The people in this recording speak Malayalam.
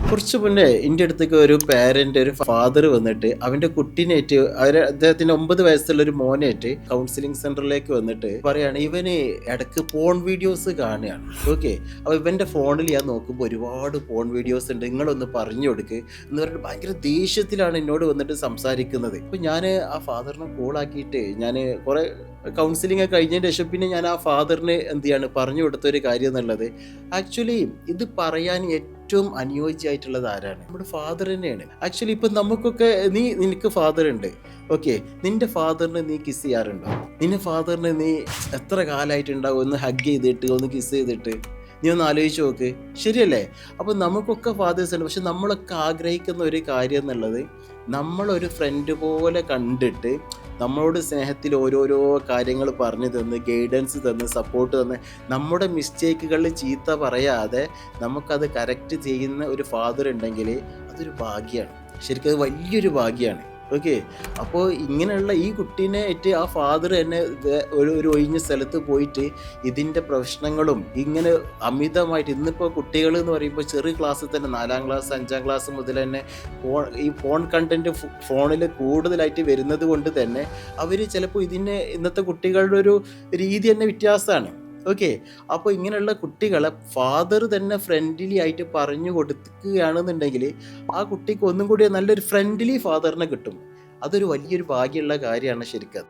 കുറച്ച് മുന്നേ എൻ്റെ അടുത്തേക്ക് ഒരു പാരന്റ് ഒരു ഫാദർ വന്നിട്ട് അവന്റെ കുട്ടീനായിട്ട് അദ്ദേഹത്തിന് 9 വയസ്സുള്ള ഒരു മോനായിട്ട് കൗൺസിലിംഗ് സെന്ററിലേക്ക് വന്നിട്ട് പറയാണ് ഇവന് ഇടക്ക് പോൺ വീഡിയോസ് കാണുകയാണ്. ഓക്കെ, അപ്പോൾ ഇവന്റെ ഫോണിൽ ഞാൻ നോക്കുമ്പോൾ ഒരുപാട് പോൺ വീഡിയോസ് ഉണ്ട്, നിങ്ങളൊന്ന് പറഞ്ഞു കൊടുക്ക് എന്ന് പറഞ്ഞിട്ട് ഭയങ്കര ദേഷ്യത്തിലാണ് എന്നോട് വന്നിട്ട് സംസാരിക്കുന്നത്. അപ്പോൾ ഞാൻ ആ ഫാദറിനെ കോളാക്കിയിട്ട് ഞാൻ കുറെ കൗൺസിലിംഗ് ഒക്കെ കഴിഞ്ഞതിന് ശേഷം പിന്നെ ഞാൻ ആ ഫാദറിന് എന്ത് ചെയ്യാണ് പറഞ്ഞു കൊടുത്ത ഒരു കാര്യം എന്നുള്ളത്, ആക്ച്വലി ഇത് പറയാൻ ഏറ്റവും അനുയോജ്യമായിട്ടുള്ളത് ആരാണ്? നമ്മുടെ ഫാദർ തന്നെയാണ്. ആക്ച്വലി ഇപ്പം നമുക്കൊക്കെ നിനക്ക് ഫാദർ ഉണ്ട്, ഓക്കെ, നിന്റെ ഫാദറിന് നീ കിസ് ചെയ്യാറുണ്ടോ? നിന്റെ ഫാദറിന് നീ എത്ര കാലമായിട്ടുണ്ടാവും ഒന്ന് ഹഗ് ചെയ്തിട്ട് ഒന്ന് കിസ് ചെയ്തിട്ട്? നീ ഒന്ന് ആലോചിച്ച് നോക്ക്, ശരിയല്ലേ? അപ്പോൾ നമുക്കൊക്കെ ഫാദേഴ്സ് ഉണ്ട്. പക്ഷെ നമ്മളൊക്കെ ആഗ്രഹിക്കുന്ന ഒരു കാര്യം എന്നുള്ളത്, നമ്മളൊരു ഫ്രണ്ട് പോലെ കണ്ടിട്ട് നമ്മളോട് സ്നേഹത്തിൽ ഓരോരോ കാര്യങ്ങൾ പറഞ്ഞു തന്ന് ഗൈഡൻസ് തന്ന് സപ്പോർട്ട് തന്ന് നമ്മുടെ മിസ്റ്റേക്കുകളിൽ ചീത്ത പറയാതെ നമുക്കത് കറക്റ്റ് ചെയ്യുന്ന ഒരു ഫാദർ ഉണ്ടെങ്കിൽ അതൊരു ഭാഗ്യമാണ്. ശരിക്കും അത് വലിയൊരു ഭാഗ്യമാണ്. ഓക്കെ, അപ്പോൾ ഇങ്ങനെയുള്ള ഈ കുട്ടീനെ ആയിട്ട് ആ ഫാദർ തന്നെ ഒരു ഒഴിഞ്ഞ സ്ഥലത്ത് പോയിട്ട് ഇതിൻ്റെ പ്രശ്നങ്ങളും ഇങ്ങനെ അമിതമായിട്ട്, ഇന്നിപ്പോൾ കുട്ടികൾ എന്ന് പറയുമ്പോൾ ചെറിയ ക്ലാസ്സിൽ തന്നെ 4ാം ക്ലാസ് 5ാം ക്ലാസ് മുതൽ തന്നെ ഈ ഫോൺ കണ്ടൻറ്റ് ഫോണിൽ കൂടുതലായിട്ട് വരുന്നത് കൊണ്ട് തന്നെ അവർ ചിലപ്പോൾ ഇന്നത്തെ കുട്ടികളുടെ ഒരു രീതി തന്നെ വ്യത്യാസമാണ്. ഓക്കെ, അപ്പോൾ ഇങ്ങനെയുള്ള കുട്ടികളെ ഫാദർ തന്നെ ഫ്രണ്ട്ലി ആയിട്ട് പറഞ്ഞു കൊടുക്കുകയാണെന്നുണ്ടെങ്കിൽ ആ കുട്ടിക്ക് ഒന്നും കൂടി നല്ലൊരു ഫ്രണ്ട്ലി ഫാദറിനെ കിട്ടും. അതൊരു വലിയൊരു ഭാഗ്യമുള്ള കാര്യമാണ് ശരിക്കും.